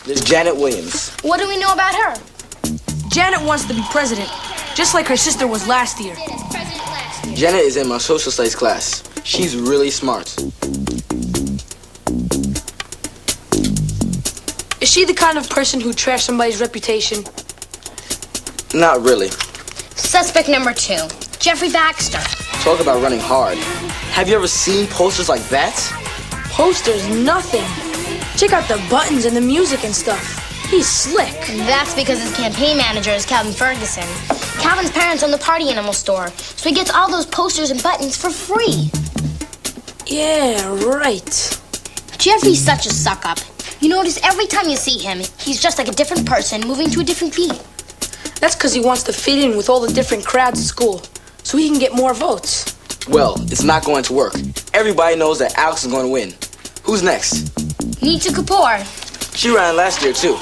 There's Janet Williams. What do we know about her? Janet wants to be president, just like her sister was last year. Janet is in my social studies class. She's really smart. Is she the kind of person who'd trash somebody's reputation? Not really. Suspect number 2, Jeffrey Baxter. Talk about running hard. Have you ever seen posters like that? Posters, nothing. Check out the buttons and the music and stuff. He's slick. That's because his campaign manager is Calvin Ferguson. Calvin's parents own the party animal store, so he gets all those posters and buttons for free. Yeah, right. Jeffrey's such a suck-up. You notice every time you see him, he's just like a different person moving to a different beat. That's because he wants to fit in with all the different crowds at school, so he can get more votes. Well, it's not going to work. Everybody knows that Alex is going to win. Who's next? Nita Kapoor. She ran last year, too.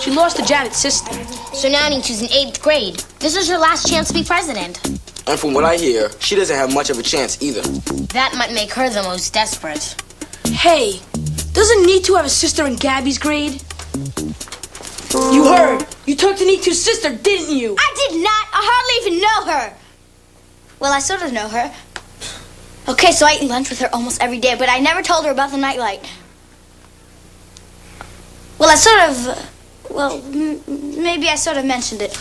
She lost to Janet's sister. So now Nita's in 8th grade. This is her last chance to be president. And from what I hear, she doesn't have much of a chance either. That might make her the most desperate. Hey, doesn't Nitu have a sister in Gabby's grade? You heard. You talked to Nitu's sister, didn't you? I did not. I hardly even know her. Well, I sort of know her. Okay, so I eat lunch with her almost every day, but I never told her about the nightlight. Well, maybe I sort of mentioned it.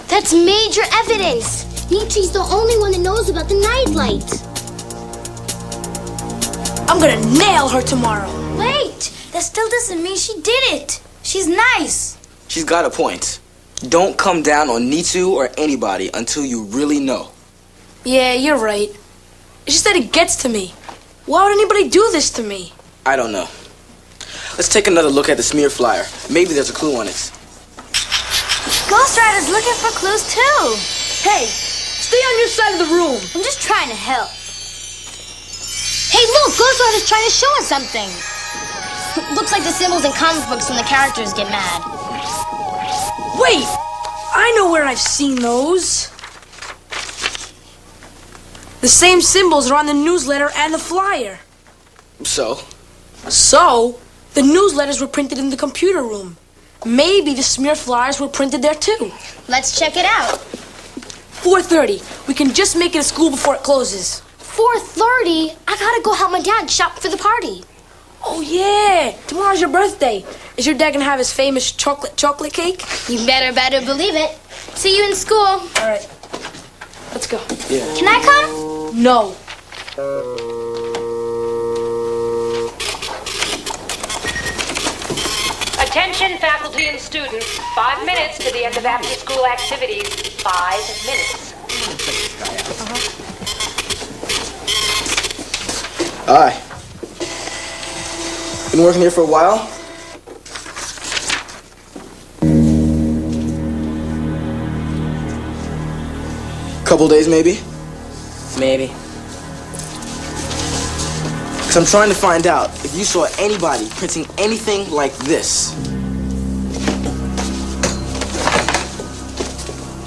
That's major evidence. Nita's the only one that knows about the nightlight. I'm gonna nail her tomorrow. Wait, that still doesn't mean she did it. She's nice. She's got a point. Don't come down on Nitu or anybody until you really know. Yeah, you're right. It's just that it gets to me. Why would anybody do this to me? I don't know. Let's take another look at the smear flyer. Maybe there's a clue on it. Ghost Rider's looking for clues too. Hey, stay on your side of the room. I'm just trying to help. Hey, look, Ghost Rider's trying to show us something. Looks like the symbols in comic books when the characters get mad. Wait, I know where I've seen those. The same symbols are on the newsletter and the flyer. So, the newsletters were printed in the computer room. Maybe the smear flyers were printed there too. Let's check it out. 4:30. We can just make it to school before it closes. 4:30? I gotta go help my dad shop for the party. Oh yeah, tomorrow's your birthday. Is your dad gonna have his famous chocolate cake? You better believe it. See you in school. All right, let's go. yeah. Can I come? No. Attention faculty and students, 5 minutes to the end of after-school activities. 5 minutes. Hi. Been working here for a while? Couple days, maybe? Maybe. Because I'm trying to find out if you saw anybody printing anything like this.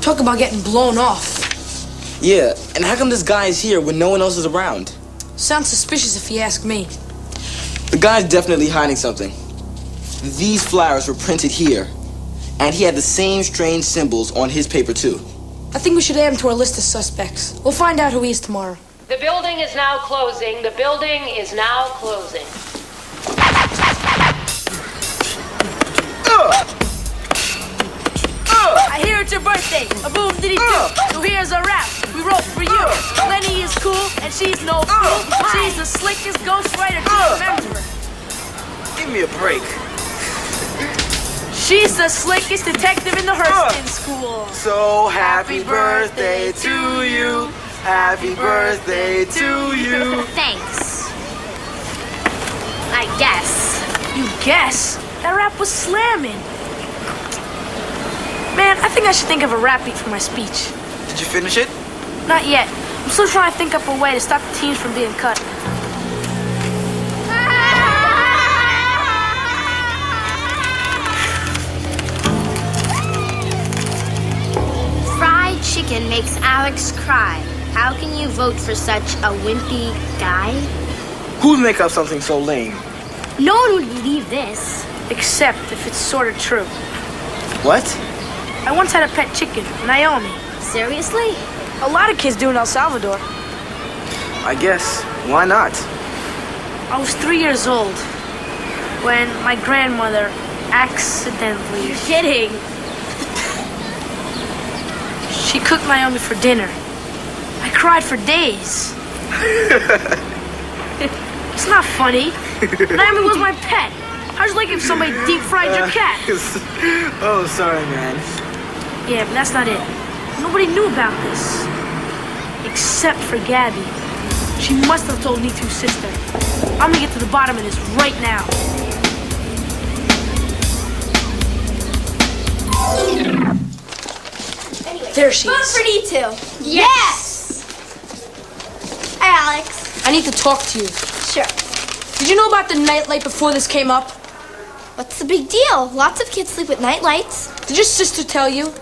Talk about getting blown off. Yeah, and how come this guy is here when no one else is around? Sounds suspicious if you ask me. The guy's definitely hiding something. These flyers were printed here, and he had the same strange symbols on his paper too. I think we should add him to our list of suspects. We'll find out who he is tomorrow. The building is now closing. The building is now closing. I hear it's your birthday. A boom diddy do. So here's a rap we wrote for you. Lenny is cool and she's no fool. She's the slickest ghostwriter to remember. Give me a break. She's the slickest detective in the Hurston school. So happy birthday to you. Happy birthday to you. Thanks. I guess. You guess? That rap was slamming. Man, I think I should think of a rap beat for my speech. Did you finish it? Not yet. I'm still trying to think up a way to stop the teams from being cut. Fried chicken makes Alex cry. How can you vote for such a wimpy guy? Who'd make up something so lame? No one would believe this. Except if it's sort of true. What? I once had a pet chicken, Naomi. Seriously? A lot of kids do in El Salvador. I guess. Why not? I was 3 years old when my grandmother accidentally... You're kidding. She cooked Naomi for dinner. I cried for days. It's not funny. Naomi was my pet. How'd you like if somebody deep-fried your cat? Oh, sorry, man. Yeah, but that's not it. Nobody knew about this. Except for Gabby. She must have told Nitu's sister. I'm gonna get to the bottom of this right now. There she Vote is. for Nitu. Yes! Hi, Alex. I need to talk to you. Sure. Did you know about the nightlight before this came up? What's the big deal? Lots of kids sleep with night lights. Did your sister tell you?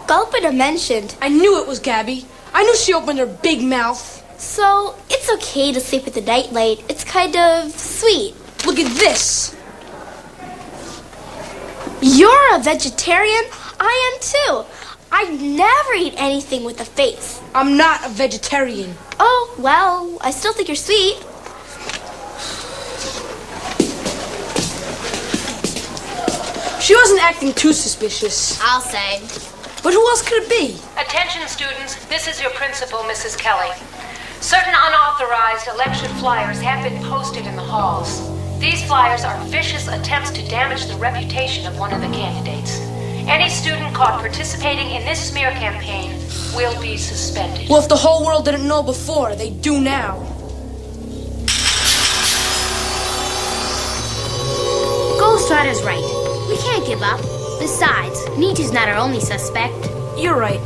Gulpiter mentioned. I knew it was Gabby. I knew she opened her big mouth. So, it's okay to sleep with the night light. It's kind of sweet. Look at this. You're a vegetarian? I am too. I never eat anything with a face. I'm not a vegetarian. Oh, well, I still think you're sweet. She wasn't acting too suspicious. I'll say. But who else could it be? Attention, students. This is your principal, Mrs. Kelly. Certain unauthorized election flyers have been posted in the halls. These flyers are vicious attempts to damage the reputation of one of the candidates. Any student caught participating in this smear campaign will be suspended. Well, if the whole world didn't know before, they do now. Ghost Rider's right. We can't give up. Besides, Nitu's not our only suspect. You're right.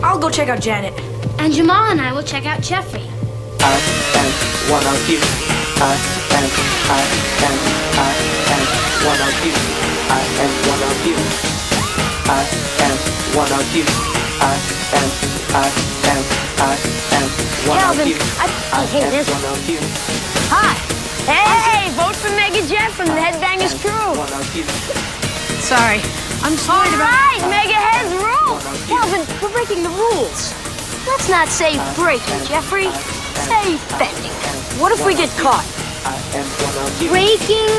I'll go check out Janet. And Jamal and I will check out Jeffrey. I am one of you. I am one of you. I am one of you. I am one of you. I am one Calvin, of you. I hate am this. one of you. Hi. Hey, vote for Mega Jet from the Headbangers Crew. One of you. Sorry. I'm just All worried about... right, Mega Head's rules. Calvin, we're breaking the rules. Let's not say breaking, Jeffrey. Say bending. What if we get caught? I am one of you. Breaking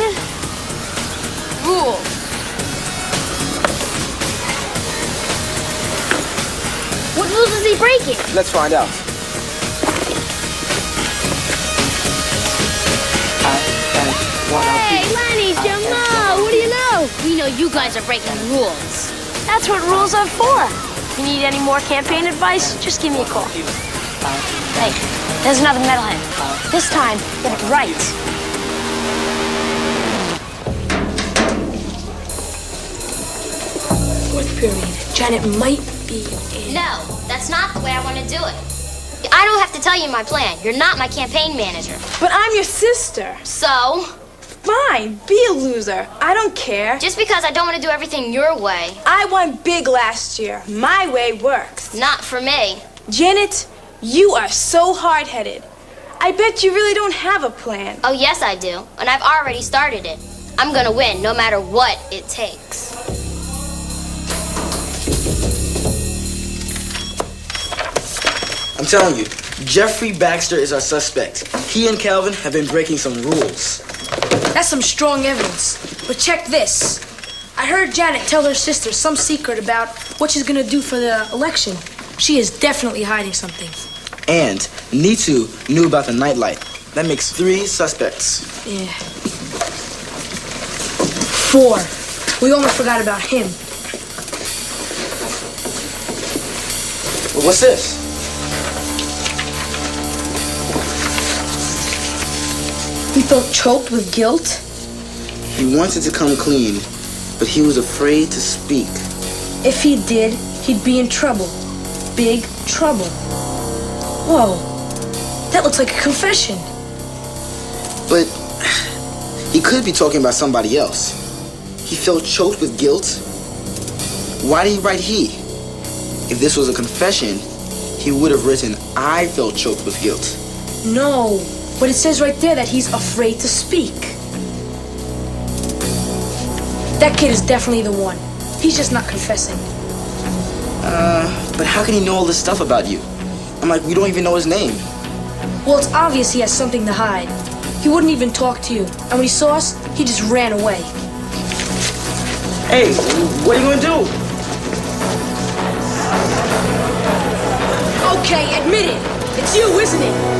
rules. What rules is he breaking? Let's find out. I am one of Hey, you. Lenny, Jamal, what do you know? We know you guys are breaking rules. That's what rules are for. If you need any more campaign advice, just give me a call. Hey, there's another metalhead. This time, get it right. Fourth period. Janet might be in. No, that's not the way I want to do it. I don't have to tell you my plan. You're not my campaign manager. But I'm your sister. So, Fine, be a loser. I don't care. just because I don't want to do everything your way, I won big last year. My way works. not for me. Janet, you are so hard-headed. I bet you really don't have a plan. Oh, yes, I do. And I've already started it. I'm gonna win no matter what it takes. I'm telling you, Jeffrey Baxter is our suspect. He and Calvin have been breaking some rules. That's some strong evidence. But check this. I heard Janet tell her sister some secret about what she's gonna do for the election. She is definitely hiding something. And Nitu knew about the nightlight. That makes 3 suspects. Yeah. 4. We almost forgot about him. Well, what's this? He felt choked with guilt. He wanted to come clean, but he was afraid to speak. If he did, he'd be in trouble. Big trouble. Whoa. That looks like a confession. But he could be talking about somebody else. He felt choked with guilt. Why did he write he? If this was a confession, he would have written, I felt choked with guilt. No. But it says right there that he's afraid to speak. That kid is definitely the one. He's just not confessing. But how can he know all this stuff about you? I'm like, we don't even know his name. Well, it's obvious he has something to hide. He wouldn't even talk to you. And when he saw us, he just ran away. Hey, what are you gonna do? Okay, admit it. It's you, isn't it?